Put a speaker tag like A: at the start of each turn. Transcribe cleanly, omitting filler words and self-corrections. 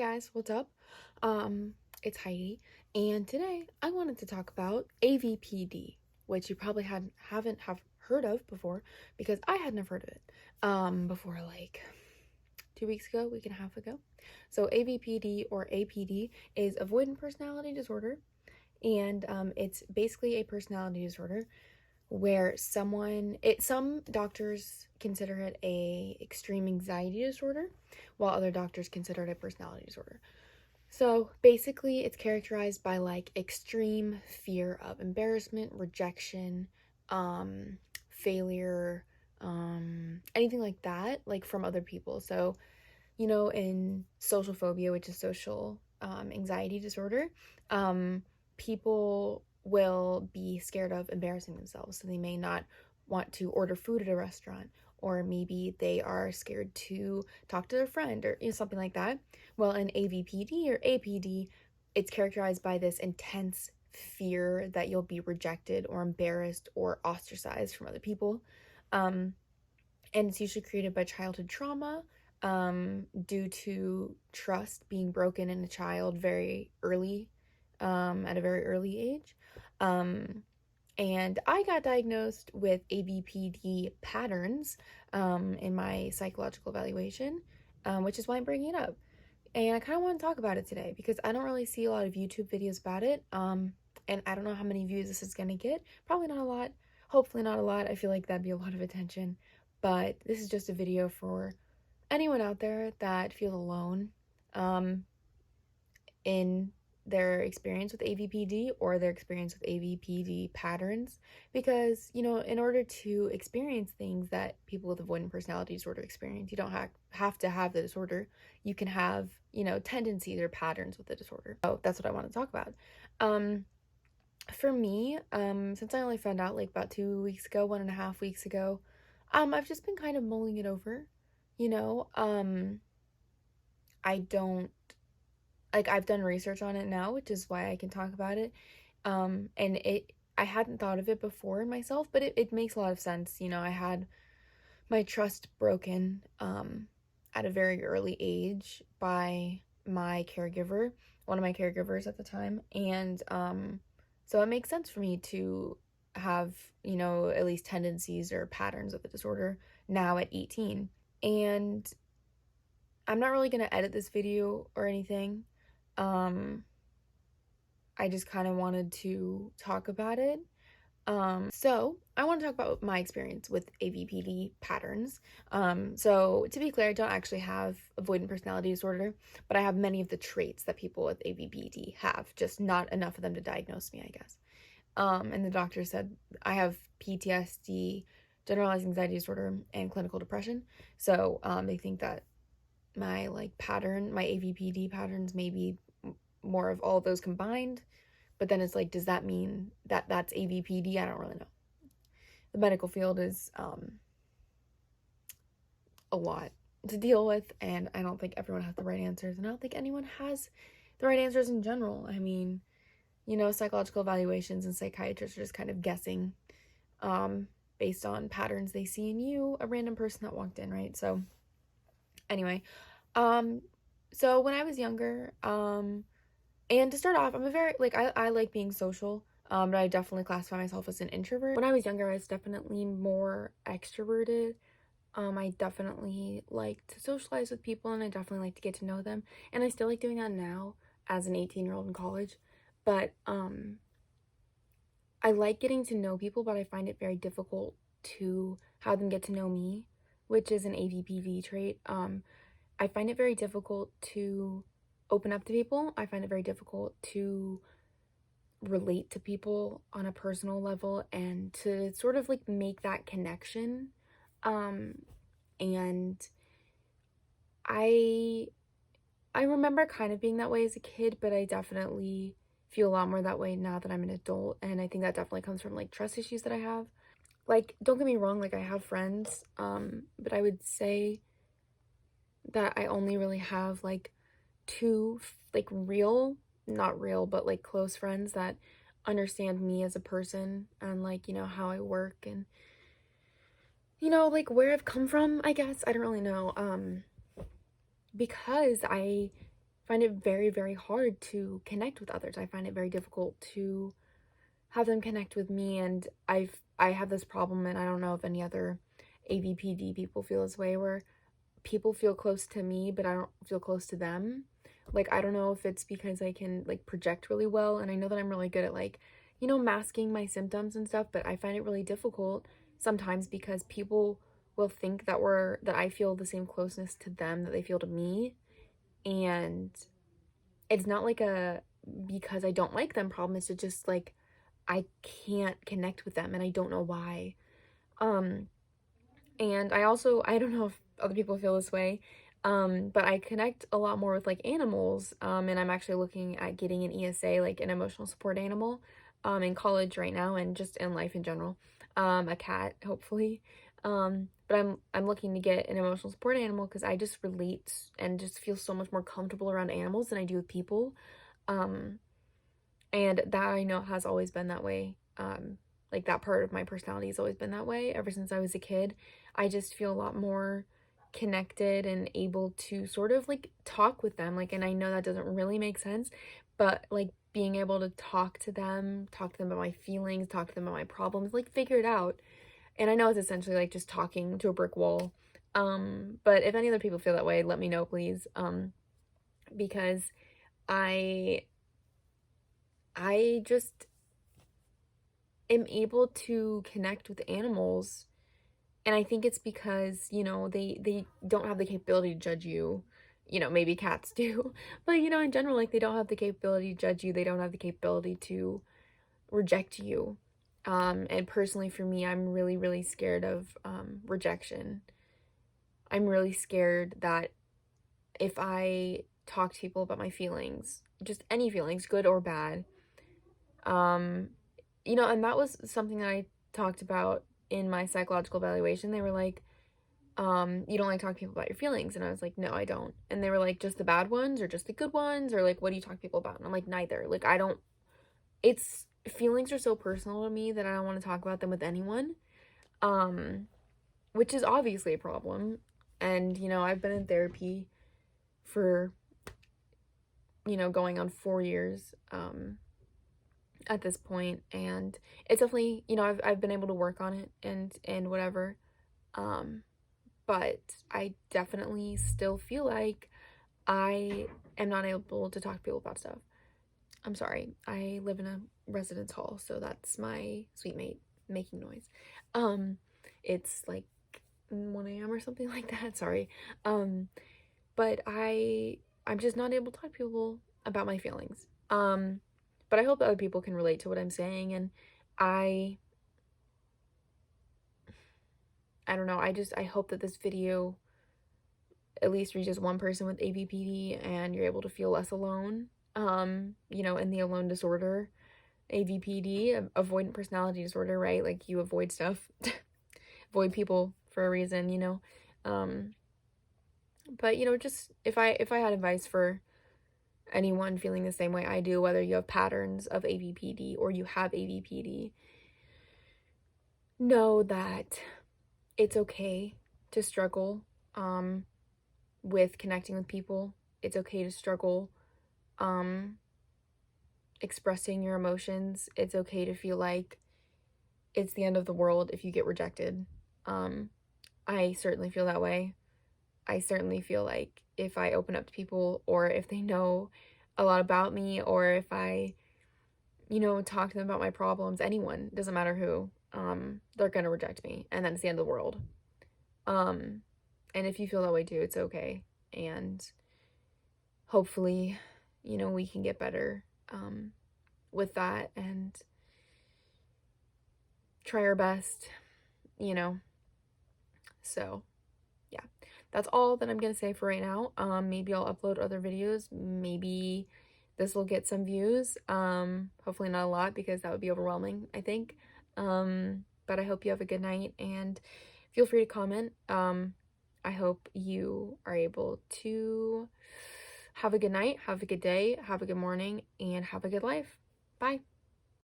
A: Hey guys, what's up? It's Heidi, and today I wanted to talk about AVPD, which you probably haven't have heard of before because I hadn't heard of it before like 2 weeks ago, week and a half ago. So AVPD or APD is avoidant personality disorder, and it's basically a personality disorder where some doctors consider it a extreme anxiety disorder, while other doctors consider it a personality disorder. So basically, it's characterized by like extreme fear of embarrassment, rejection, failure, anything like that, like from other people. So, in social phobia, which is social anxiety disorder, people will be scared of embarrassing themselves. So they may not want to order food at a restaurant, or maybe they are scared to talk to their friend or something like that. Well, in AVPD or APD, it's characterized by this intense fear that you'll be rejected or embarrassed or ostracized from other people. Um, and it's usually created by childhood trauma, due to trust being broken in a child very early, at a very early age. Um, and I got diagnosed with ABPD patterns in my psychological evaluation, which is why I'm bringing it up. And I kind of want to talk about it today because I don't really see a lot of YouTube videos about it. And I don't know how many views this is going to get. Probably not a lot. Hopefully, not a lot. I feel like that'd be a lot of attention. But this is just a video for anyone out there that feels alone um, in their experience with AVPD or their experience with AVPD patterns. Because, in order to experience things that people with avoidant personality disorder experience, you don't have to have the disorder. You can have, tendencies or patterns with the disorder. So that's what I want to talk about. For me, since I only found out like about 2 weeks ago, 1.5 weeks ago, I've just been kind of mulling it over, you know. I don't like I've done research on it now, which is why I can talk about it. And I hadn't thought of it before in myself, but it makes a lot of sense. I had my trust broken at a very early age by my caregiver, one of my caregivers at the time, and so it makes sense for me to have, at least tendencies or patterns of the disorder now at 18. And I'm not really going to edit this video or anything. Um, I just kind of wanted to talk about it. So I want to talk about my experience with AVPD patterns. So to be clear, I don't actually have avoidant personality disorder, but I have many of the traits that people with AVPD have, just not enough of them to diagnose me, I guess. And the doctor said I have PTSD, generalized anxiety disorder, and clinical depression. So they think that my my AVPD patterns may be more of all of those combined. But then it's like, does that mean that that's AVPD? I don't really know. The medical field is a lot to deal with, and I don't think everyone has the right answers, and I don't think anyone has the right answers in general. I mean, psychological evaluations and psychiatrists are just kind of guessing based on patterns they see in you, a random person that walked in, right? So anyway, so when I was younger, and to start off, I'm a very, I like being social, but I definitely classify myself as an introvert. When I was younger, I was definitely more extroverted. I definitely like to socialize with people, and I definitely like to get to know them. And I still like doing that now as an 18-year-old in college. But I like getting to know people, but I find it very difficult to have them get to know me, which is an AVPD trait. I find it very difficult to open up to people. I find it very difficult to relate to people on a personal level and to sort of like make that connection. And I I remember kind of being that way as a kid, but I definitely feel a lot more that way now that I'm an adult, and I think that definitely comes from like trust issues that I have. Like, don't get me wrong, like I have friends, but I would say that I only really have like two like real, not real, but like close friends that understand me as a person and like, how I work and like where I've come from, I guess. I don't really know. Because I find it very, very hard to connect with others. I find it very difficult to have them connect with me, and I have this problem, and I don't know if any other AVPD people feel this way, where people feel close to me, but I don't feel close to them. Like, I don't know if it's because I can, like, project really well, and I know that I'm really good at, like, masking my symptoms and stuff, but I find it really difficult sometimes because people will think that I feel the same closeness to them that they feel to me, and it's not like a because I don't like them problem, it's just like I can't connect with them and I don't know why. Um and I don't know if other people feel this way, but I connect a lot more with like animals, and I'm actually looking at getting an ESA, like an emotional support animal, in college right now and just in life in general, a cat, hopefully. But I'm looking to get an emotional support animal because I just relate and just feel so much more comfortable around animals than I do with people. Um, and that I know has always been that way. Like that part of my personality has always been that way ever since I was a kid. I just feel a lot more connected and able to sort of like talk with them. Like, and I know that doesn't really make sense, but like being able to talk to them about my feelings, talk to them about my problems, like figure it out. And I know it's essentially like just talking to a brick wall. But if any other people feel that way, let me know, please. Because I I just am able to connect with animals, and I think it's because, they don't have the capability to judge you. Maybe cats do, but in general, like, they don't have the capability to judge you. They don't have the capability to reject you. And personally for me, I'm really, really scared of rejection. I'm really scared that if I talk to people about my feelings, just any feelings, good or bad, um, and that was something that I talked about in my psychological evaluation. They were like, you don't like talking to people about your feelings. And I was like, no, I don't. And they were like, just the bad ones or just the good ones? Or like, what do you talk to people about? And I'm like, neither. Like, I don't, it's, feelings are so personal to me that I don't want to talk about them with anyone. Um, which is obviously a problem. And, I've been in therapy for, going on 4 years, at this point, and it's definitely, I've been able to work on it and whatever. Um, but I definitely still feel like I am not able to talk to people about stuff. I'm sorry. I live in a residence hall, so that's my sweet mate making noise. Um, it's like 1 a.m. or something like that. Sorry. Um, but I'm just not able to talk to people about my feelings. But I hope that other people can relate to what I'm saying, and I I don't know. I hope that this video at least reaches one person with AVPD and you're able to feel less alone. In the alone disorder, AVPD, avoidant personality disorder, right? Like you avoid stuff, avoid people for a reason. Um, but just if I had advice for anyone feeling the same way I do, whether you have patterns of AVPD or you have AVPD, know that it's okay to struggle with connecting with people. It's okay to struggle um expressing your emotions. It's okay to feel like it's the end of the world if you get rejected. Um I certainly feel that way. I certainly feel like if I open up to people, or if they know a lot about me, or if I, talk to them about my problems, anyone, doesn't matter who, they're gonna reject me, and then it's the end of the world. Um and if you feel that way too, it's okay. And hopefully, we can get better with that and try our best, you know. So, yeah. That's all that I'm going to say for right now. Maybe I'll upload other videos. Maybe this will get some views. Hopefully not a lot because that would be overwhelming, I think. But I hope you have a good night and feel free to comment. I hope you are able to have a good night, have a good day, have a good morning, and have a good life. Bye.